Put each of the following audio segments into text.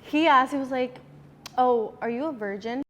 he asked, he was like, oh, are you a virgin?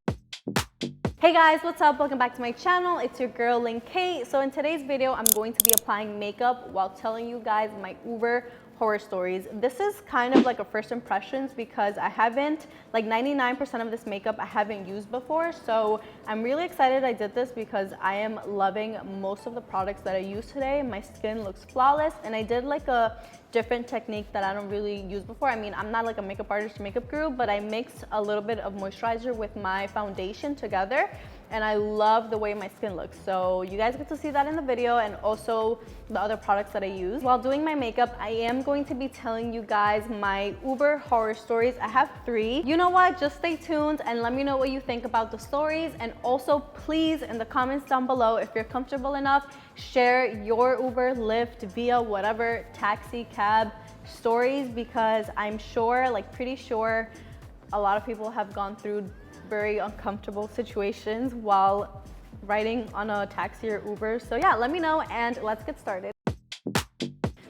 Hey guys, what's up? Welcome back to my channel. It's your girl Link Kate. So in today's video, I'm going to be applying makeup while telling you guys my Uber horror stories. This is kind of like a first impressions because I haven't, like 99% of this makeup I haven't used before. So I'm really excited I did this because I am loving most of the products that I use today. My skin looks flawless, and I did like a different technique that I don't really use before. I mean, I'm not like a makeup artist, makeup guru, but I mixed a little bit of moisturizer with my foundation together, and I love the way my skin looks. So you guys get to see that in the video, and also the other products that I use. While doing my makeup, I am going to be telling you guys my Uber horror stories. I have 3. You know what? Just stay tuned and let me know what you think about the stories. And also please, in the comments down below, if you're comfortable enough, share your Uber, Lyft, Via, whatever, taxi, cab stories, because I'm sure, like pretty sure, a lot of people have gone through very uncomfortable situations while riding on a taxi or Uber. So yeah, let me know and let's get started.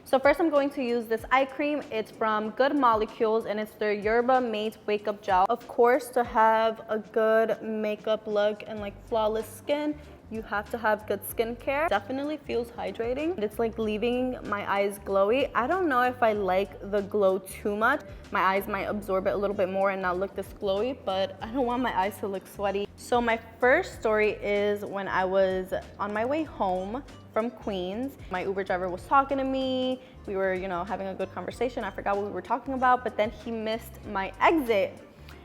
So first I'm going to use this eye cream. It's from Good Molecules and it's their Yerba Mate Wake Up Gel. Of course, to have a good makeup look and like flawless skin, you have to have good skincare. Definitely feels hydrating. It's like leaving my eyes glowy. I don't know if I like the glow too much. My eyes might absorb it a little bit more and not look this glowy, but I don't want my eyes to look sweaty. So my first story is when I was on my way home from Queens. My Uber driver was talking to me. We were, having a good conversation. I forgot what we were talking about, but then he missed my exit.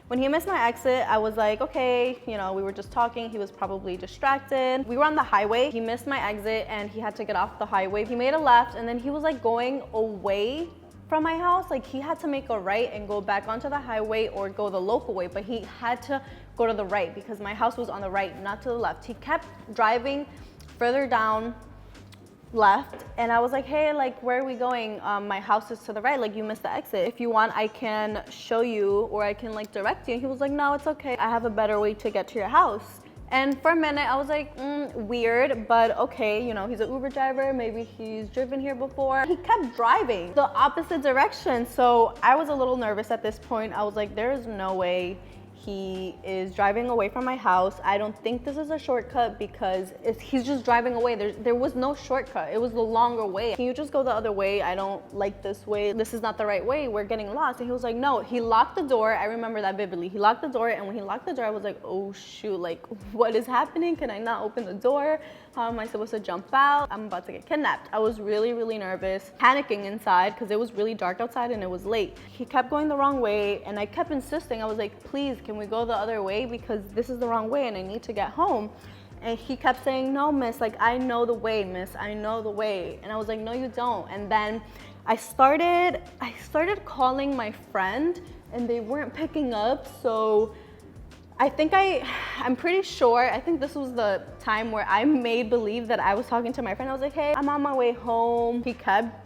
When he missed my exit, I was like, okay, we were just talking. He was probably distracted. We were on the highway. He missed my exit and he had to get off the highway. He made a left and then he was like going away from my house. Like he had to make a right and go back onto the highway or go the local way, but he had to go to the right because my house was on the right, not to the left. He kept driving further down left, and I was like, hey, like, where are we going? My house is to the right, like, you missed the exit. If you want, I can show you or I can like direct you. And he was like, no, it's okay, I have a better way to get to your house. And for a minute I was like, weird, but okay, he's an Uber driver, maybe he's driven here before. He kept driving the opposite direction, so I was a little nervous at this point. I was like, there is no way he is driving away from my house. I don't think this is a shortcut because he's just driving away. There was no shortcut. It was the longer way. Can you just go the other way? I don't like this way. This is not the right way. We're getting lost. And he was like, no. He locked the door. I remember that vividly. He locked the door, and when he locked the door, I was like, oh shoot, like what is happening? Can I not open the door? How am I supposed to jump out? I'm about to get kidnapped. I was really, really nervous, panicking inside because it was really dark outside and it was late. He kept going the wrong way and I kept insisting. I was like, please, can we go the other way? Because this is the wrong way and I need to get home. And he kept saying, no, miss, like, I know the way, miss, I know the way. And I was like, no, you don't. And then I started calling my friend and they weren't picking up. So I'm pretty sure, I think this was the time where I made believe that I was talking to my friend. I was like, hey, I'm on my way home. He kept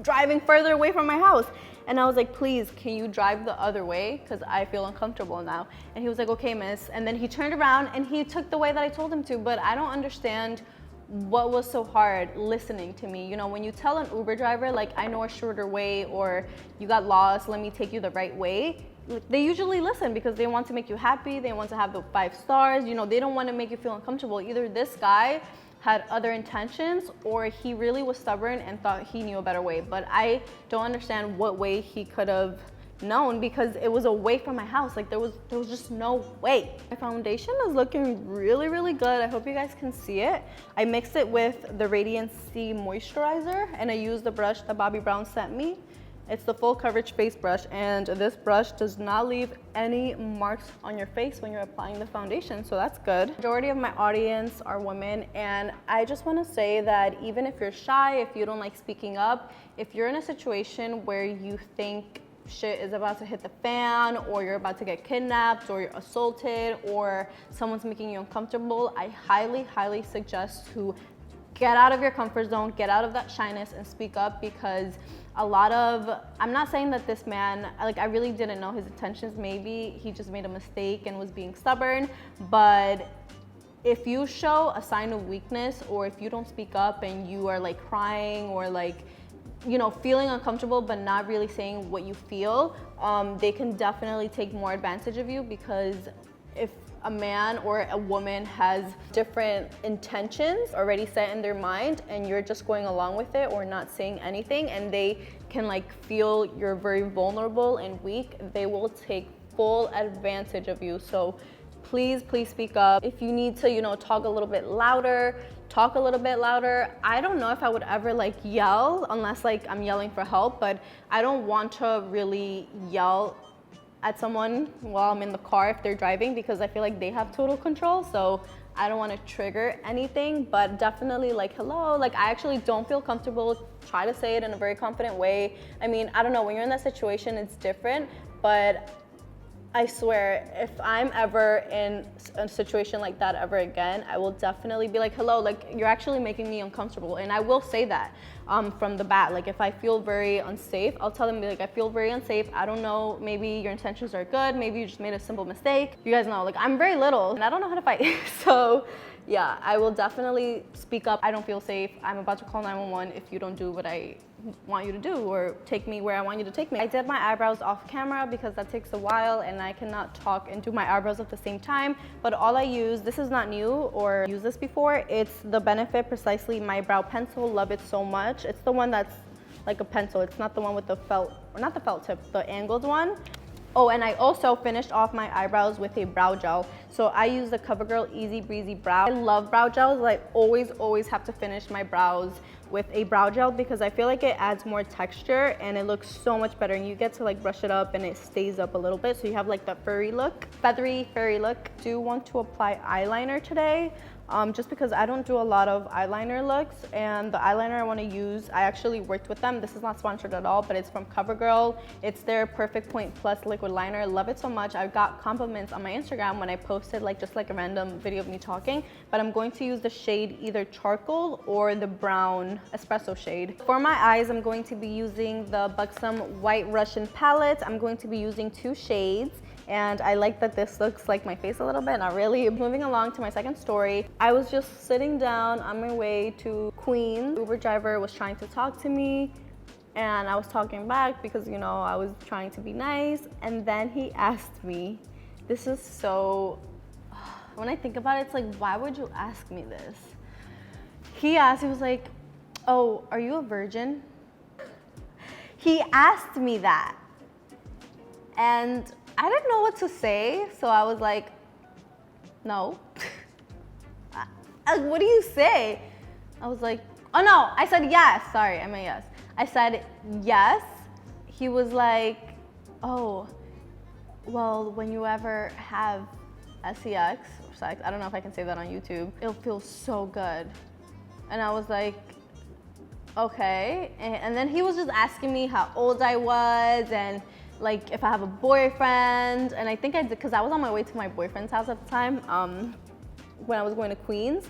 driving further away from my house. And I was like, please, can you drive the other way? Because I feel uncomfortable now. And he was like, okay, miss. And then he turned around and he took the way that I told him to, but I don't understand what was so hard listening to me. When you tell an Uber driver, like, I know a shorter way, or you got lost, let me take you the right way, they usually listen because they want to make you happy. They want to have the 5 stars. They don't want to make you feel uncomfortable. Either this guy had other intentions or he really was stubborn and thought he knew a better way. But I don't understand what way he could have known because it was away from my house. Like there was just no way. My foundation is looking really, really good. I hope you guys can see it. I mixed it with the Radiant C moisturizer and I used the brush that Bobbi Brown sent me. It's the full coverage face brush, and this brush does not leave any marks on your face when you're applying the foundation, so that's good. Majority of my audience are women, and I just want to say that even if you're shy, if you don't like speaking up, if you're in a situation where you think shit is about to hit the fan, or you're about to get kidnapped, or you're assaulted, or someone's making you uncomfortable, I highly, highly suggest to get out of your comfort zone, get out of that shyness and speak up, because I'm not saying that this man, like, I really didn't know his intentions. Maybe he just made a mistake and was being stubborn, but if you show a sign of weakness, or if you don't speak up and you are like crying or like you know, feeling uncomfortable but not really saying what you feel, they can definitely take more advantage of you, because if a man or a woman has different intentions already set in their mind and you're just going along with it or not saying anything, and they can like feel you're very vulnerable and weak, they will take full advantage of you. So please speak up. If you need to, you know, talk a little bit louder, talk a little bit louder. I don't know if I would ever like yell unless like I'm yelling for help, but I don't want to really yell at someone while I'm in the car if they're driving, because I feel like they have total control. So I don't want to trigger anything, but definitely like, hello, like I actually don't feel comfortable. Try to say it in a very confident way. I mean, I don't know, when you're in that situation, it's different, but I swear, if I'm ever in a situation like that ever again, I will definitely be like, hello, like you're actually making me uncomfortable. And I will say that from the bat. Like if I feel very unsafe, I'll tell them, like, I feel very unsafe. I don't know, maybe your intentions are good. Maybe you just made a simple mistake. You guys know, like I'm very little and I don't know how to fight. So yeah, I will definitely speak up. I don't feel safe. I'm about to call 911 if you don't do what I want you to do or take me where I want you to take me. I did my eyebrows off camera because that takes a while and I cannot talk and do my eyebrows at the same time. But all I use, this is not new or used this before, it's the Benefit Precisely My Brow Pencil. Love it so much. It's the one that's like a pencil. It's not the one with the felt, or not the felt tip, the angled one. Oh, and I also finished off my eyebrows with a brow gel. So I use the CoverGirl Easy Breezy Brow. I love brow gels. I always have to finish my brows with a brow gel because I feel like it adds more texture and it looks so much better, and you get to like brush it up and it stays up a little bit, so you have like the furry look, feathery furry look. I do want to apply eyeliner today. Just because I don't do a lot of eyeliner looks, and the eyeliner I want to use, I actually worked with them. This is not sponsored at all, but it's from CoverGirl. It's their Perfect Point Plus liquid liner. Love it so much. I got compliments on my Instagram when I posted like just like a random video of me talking, but I'm going to use the shade either charcoal or the brown espresso shade. For my eyes, I'm going to be using the Buxom White Russian palette. I'm going to be using 2 shades. And I like that this looks like my face a little bit, not really. Moving along to my second story, I was just sitting down on my way to Queens. Uber driver was trying to talk to me and I was talking back because, you know, I was trying to be nice. And then he asked me, this is so, when I think about it, it's like, why would you ask me this? He asked, he was like, oh, are you a virgin? He asked me that. And I didn't know what to say, so I was like, no. What do you say? I was like, oh no, I said yes. Sorry, I meant yes. I said yes. He was like, oh, well, when you ever have sex, I don't know if I can say that on YouTube, it'll feel so good. And I was like, okay. And then he was just asking me how old I was and like if I have a boyfriend, and I think I did because I was on my way to my boyfriend's house at the time when I was going to Queens,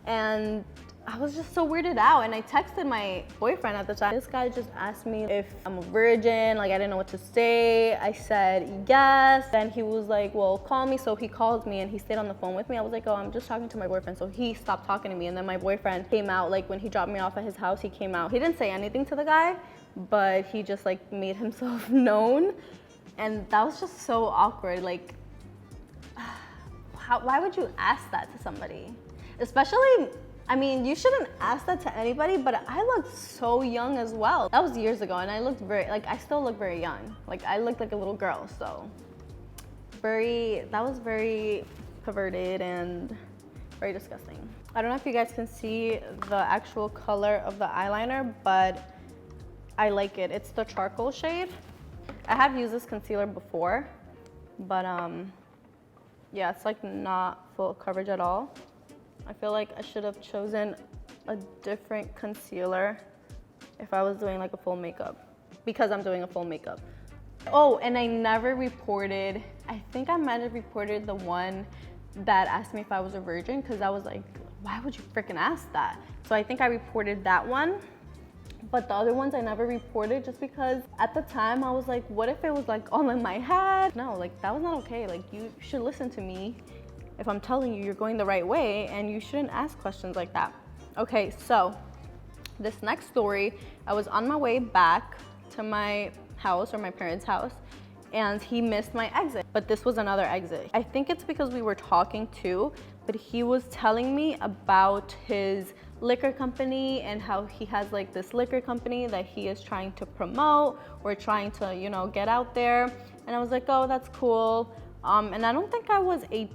and I was just so weirded out, and I texted my boyfriend at the time. This guy just asked me if I'm a virgin, like I didn't know what to say. I said yes, and he was like, well, call me. So he called me and he stayed on the phone with me. I was like, oh, I'm just talking to my boyfriend. So he stopped talking to me, and then my boyfriend came out, like when he dropped me off at his house, he came out. He didn't say anything to the guy, but he just like made himself known, and that was just so awkward. Like, why would you ask that to somebody? Especially, I mean, you shouldn't ask that to anybody, but I looked so young as well. That was years ago, and I looked very, like, I still look very young. Like, I looked like a little girl, so that was very perverted and very disgusting. I don't know if you guys can see the actual color of the eyeliner, but I like it. It's the charcoal shade. I have used this concealer before, but yeah, it's like not full coverage at all. I feel like I should have chosen a different concealer if I was doing like a full makeup, because I'm doing a full makeup. Oh, and I never reported, I think I might have reported the one that asked me if I was a virgin, because I was like, why would you freaking ask that? So I think I reported that one. But the other ones I never reported, just because at the time I was like, what if it was like all in my head? No, like that was not okay. Like you should listen to me if I'm telling you you're going the right way, and you shouldn't ask questions like that. Okay, so This next story, I was on my way back to my house or my parents' house, and he missed my exit, but this was another exit. I think it's because we were talking too, but he was telling me about his liquor company and how he has like this liquor company that he is trying to promote or trying to, you know, get out there. And I was like, oh, that's cool. And I don't think I was 18.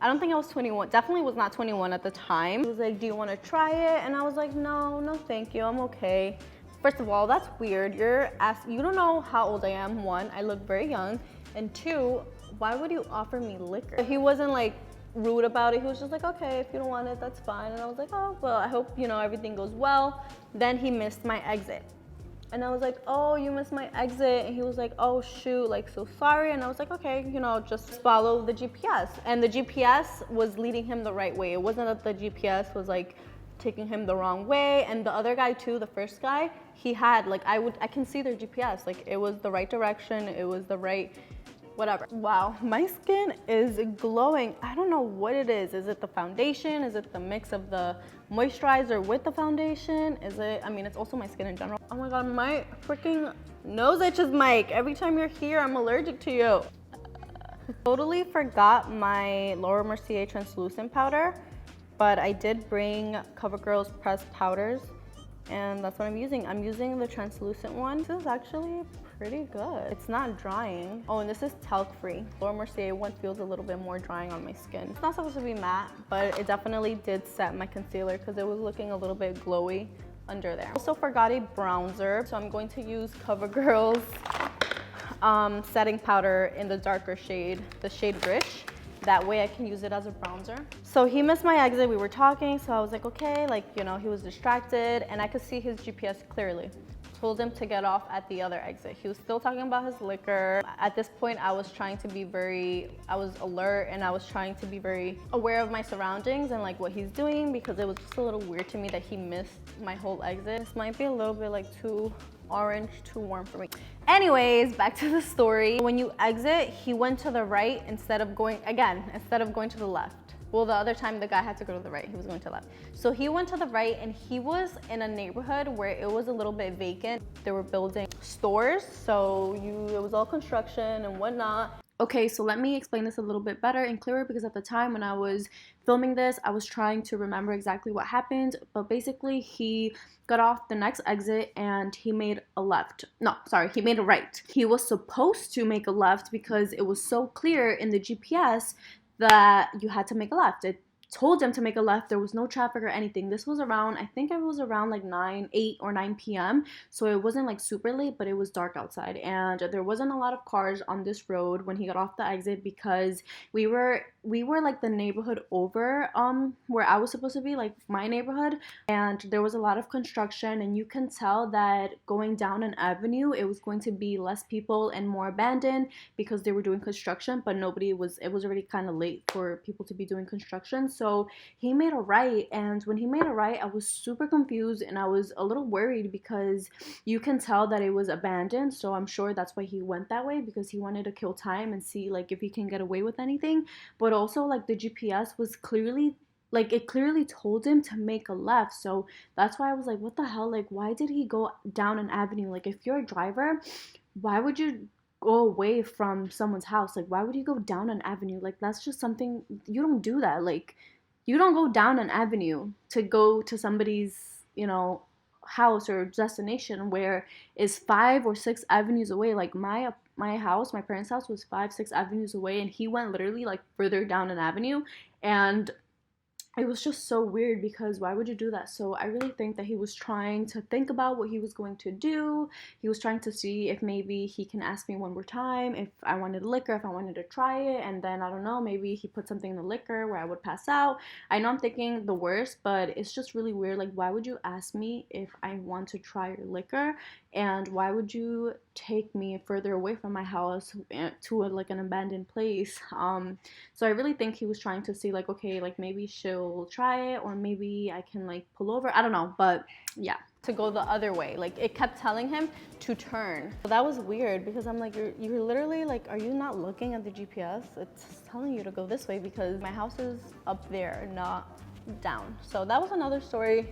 I don't think I was 21. Definitely was not 21 at the time. He was like, do you want to try it? And I was like, no, thank you. I'm okay. First of all, that's weird. You don't know how old I am. One, I look very young. And two, why would you offer me liquor? He wasn't like rude about it. He was just like, okay, if you don't want it, that's fine. And I was like, oh, well, I hope, you know, everything goes well. Then he missed my exit. And I was like, oh, you missed my exit. And he was like, oh, shoot, like, so sorry. And I was like, okay, you know, just follow the GPS. And the GPS was leading him the right way. It wasn't that the GPS was like taking him the wrong way. And the other guy too, the first guy, he had like, I can see their GPS. Like, it was the right direction. It was the right whatever. Wow, my skin is glowing. I don't know what it is. Is it the foundation? Is it the mix of the moisturizer with the foundation? Is it, I mean, it's also my skin in general. Oh my God, my freaking nose itches, Mike. Every time you're here, I'm allergic to you. Totally forgot my Laura Mercier translucent powder, but I did bring CoverGirl's pressed powders, and that's what I'm using. I'm using the translucent one. This is actually pretty good. It's not drying. Oh, and this is talc free. Laura Mercier one feels a little bit more drying on my skin. It's not supposed to be matte, but it definitely did set my concealer because it was looking a little bit glowy under there. Also forgot a bronzer, so I'm going to use CoverGirl's setting powder in the darker shade, the shade Rich. That way I can use it as a bronzer. So he missed my exit. We were talking, so I was like, okay, like, you know, he was distracted and I could see his GPS clearly. Told him to get off at the other exit. He was still talking about his liquor. At this point, I was trying to be I was alert and I was trying to be very aware of my surroundings and like what he's doing, because it was just a little weird to me that he missed my whole exit. This might be a little bit like too orange, too warm for me. Anyways, back to the story. When you exit, he went to the right instead of going to the left. Well, the other time the guy had to go to the right, he was going to the left. So he went to the right and he was in a neighborhood where it was a little bit vacant. They were building stores, so it was all construction and whatnot. Okay, so let me explain this a little bit better and clearer, because at the time when I was filming this, I was trying to remember exactly what happened. But basically, he got off the next exit and he made a left. No, sorry, he made a right. He was supposed to make a left because it was so clear in the GPS that you had to make a left. It told him to make a left. There was no traffic or anything. This was around, I think it was around like 8 or 9 p.m. So it wasn't like super late, but it was dark outside. And there wasn't a lot of cars on this road when he got off the exit, because we were like the neighborhood over where I was supposed to be, like my neighborhood. And there was a lot of construction, and you can tell that going down an avenue, it was going to be less people and more abandoned because they were doing construction, but it was already kind of late for people to be doing construction. So he made a right, and when he made a right, I was super confused and I was a little worried because you can tell that it was abandoned. So I'm sure that's why he went that way, because he wanted to kill time and see like if he can get away with anything. But also like the GPS was clearly, like it clearly told him to make a left. So that's why I was like, what the hell? Like, why did he go down an avenue? Like, if you're a driver, why would you go away from someone's house? Like, why would you go down an avenue? Like, that's just something, you don't do that. Like, you don't go down an avenue to go to somebody's, you know, house or destination where is 5 or 6 avenues away. Like my house, my parents' house was 5, 6 avenues away, and he went literally like further down an avenue. And it was just so weird, because why would you do that? So I really think that he was trying to think about what he was going to do. He was trying to see if maybe he can ask me one more time if I wanted liquor, if I wanted to try it, and then I don't know, maybe he put something in the liquor where I would pass out. I know I'm thinking the worst, but it's just really weird. Like, why would you ask me if I want to try your liquor? And why would you take me further away from my house to like an abandoned place? So I really think he was trying to see like, okay, like maybe she'll try it, or maybe I can like pull over. I don't know, but yeah, to go the other way. Like, it kept telling him to turn. So that was weird, because I'm like, you're literally like, are you not looking at the GPS? It's telling you to go this way because my house is up there, not down. So that was another story.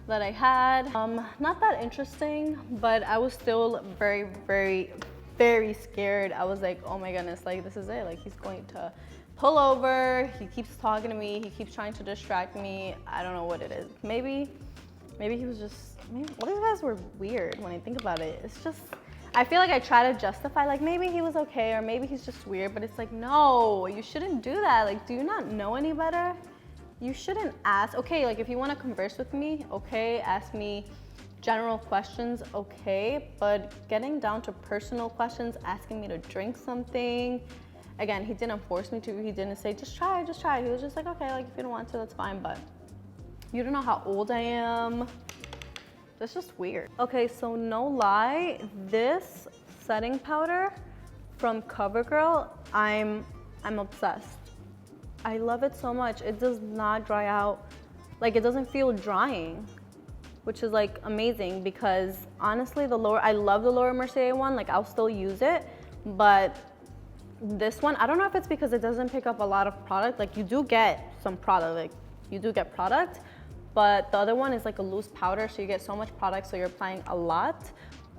that I had. Not that interesting, but I was still very, very, very scared. I was like, oh my goodness, like this is it. Like he's going to pull over. He keeps talking to me. He keeps trying to distract me. I don't know what it is. Maybe he was just, all these guys were weird when I think about it. It's just, I feel like I try to justify, like maybe he was okay or maybe he's just weird, but it's like, no, you shouldn't do that. Like, do you not know any better? You shouldn't ask. Okay, like if you want to converse with me, okay, ask me general questions, okay, but getting down to personal questions, asking me to drink something, again, he didn't force me to. He didn't say, just try. He was just like, okay, like if you don't want to, that's fine, but you don't know how old I am. That's just weird. Okay, so no lie, this setting powder from CoverGirl, I'm obsessed. I love it so much. It does not dry out. Like it doesn't feel drying, which is like amazing because honestly, I love the Laura Mercier one. Like I'll still use it, but this one, I don't know if it's because it doesn't pick up a lot of product. Like you do get some product, like you do get product, but the other one is like a loose powder. So you get so much product, so you're applying a lot,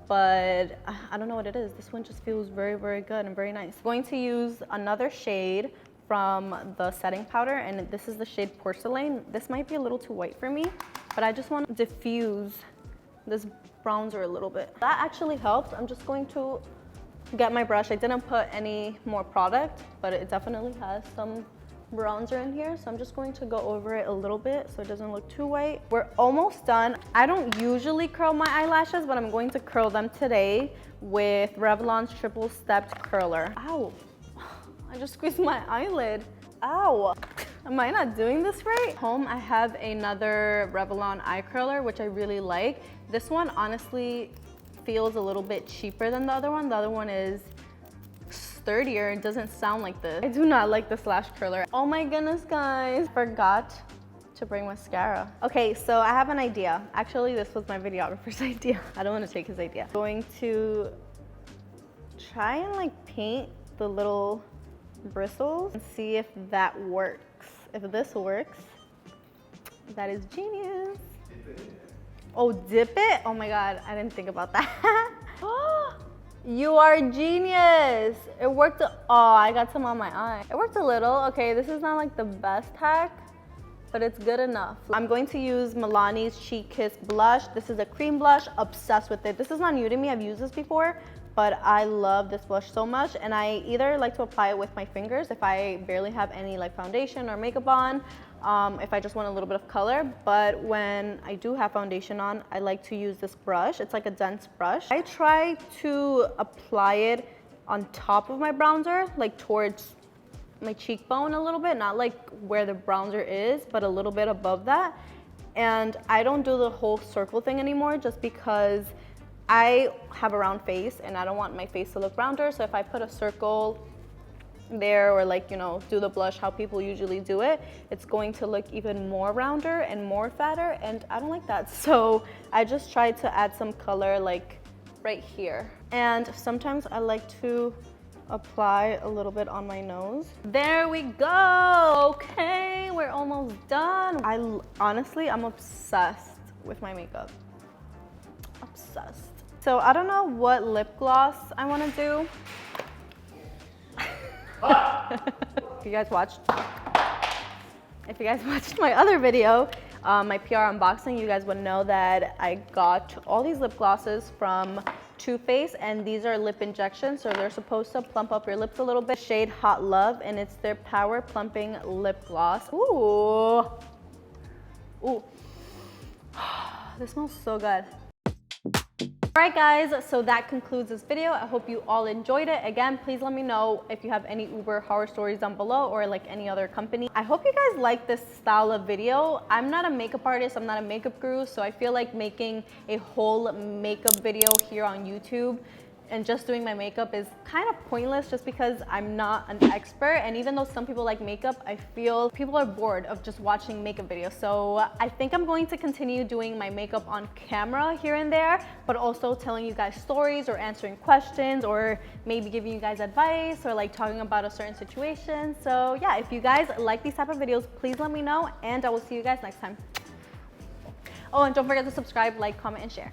but I don't know what it is. This one just feels very, very good and very nice. I'm going to use another shade from the setting powder, and this is the shade Porcelain. This might be a little too white for me, but I just want to diffuse this bronzer a little bit. That actually helps. I'm just going to get my brush. I didn't put any more product, but it definitely has some bronzer in here, so I'm just going to go over it a little bit so it doesn't look too white. We're almost done. I don't usually curl my eyelashes, but I'm going to curl them today with Revlon's Triple Stepped Curler. Ow. I just squeezed my eyelid. Ow. Am I not doing this right? Home, I have another Revlon eye curler, which I really like. This one honestly feels a little bit cheaper than the other one. The other one is sturdier. It doesn't sound like this. I do not like the Slash curler. Oh my goodness, guys. Forgot to bring mascara. Okay, so I have an idea. Actually, this was my videographer's idea. I don't want to take his idea. I'm going to try and like paint the little bristles and see if that works. If this works, that is genius. Oh, dip it? Oh my God, I didn't think about that. You are genius. It worked. Oh, I got some on my eye. It worked a little. Okay, this is not like the best hack, but it's good enough. I'm going to use Milani's Cheek Kiss blush. This is a cream blush, obsessed with it. This is not new to me, I've used this before, but I love this blush so much, and I either like to apply it with my fingers if I barely have any like foundation or makeup on, if I just want a little bit of color, but when I do have foundation on, I like to use this brush. It's like a dense brush. I try to apply it on top of my bronzer, like towards my cheekbone a little bit, not like where the bronzer is, but a little bit above that. And I don't do the whole circle thing anymore just because I have a round face and I don't want my face to look rounder. So if I put a circle there or like, you know, do the blush how people usually do it, it's going to look even more rounder and more fatter, and I don't like that. So I just try to add some color like right here. And sometimes I like to apply a little bit on my nose. There we go. Okay, we're almost done. Honestly, I'm obsessed with my makeup. Obsessed. So I don't know what lip gloss I want to do. If you guys watched my other video, my PR unboxing, you guys would know that I got all these lip glosses from Too Faced, and these are lip injections, so they're supposed to plump up your lips a little bit. Shade Hot Love, and it's their Power Plumping Lip Gloss. Ooh. Ooh. This smells so good. Alright guys, so that concludes this video. I hope you all enjoyed it. Again, please let me know if you have any Uber horror stories down below or like any other company. I hope you guys like this style of video. I'm not a makeup artist, I'm not a makeup guru, so I feel like making a whole makeup video here on YouTube and just doing my makeup is kind of pointless just because I'm not an expert. And even though some people like makeup, I feel people are bored of just watching makeup videos. So I think I'm going to continue doing my makeup on camera here and there, but also telling you guys stories or answering questions or maybe giving you guys advice or like talking about a certain situation. So yeah, if you guys like these type of videos, please let me know, and I will see you guys next time. Oh, and don't forget to subscribe, like, comment, and share.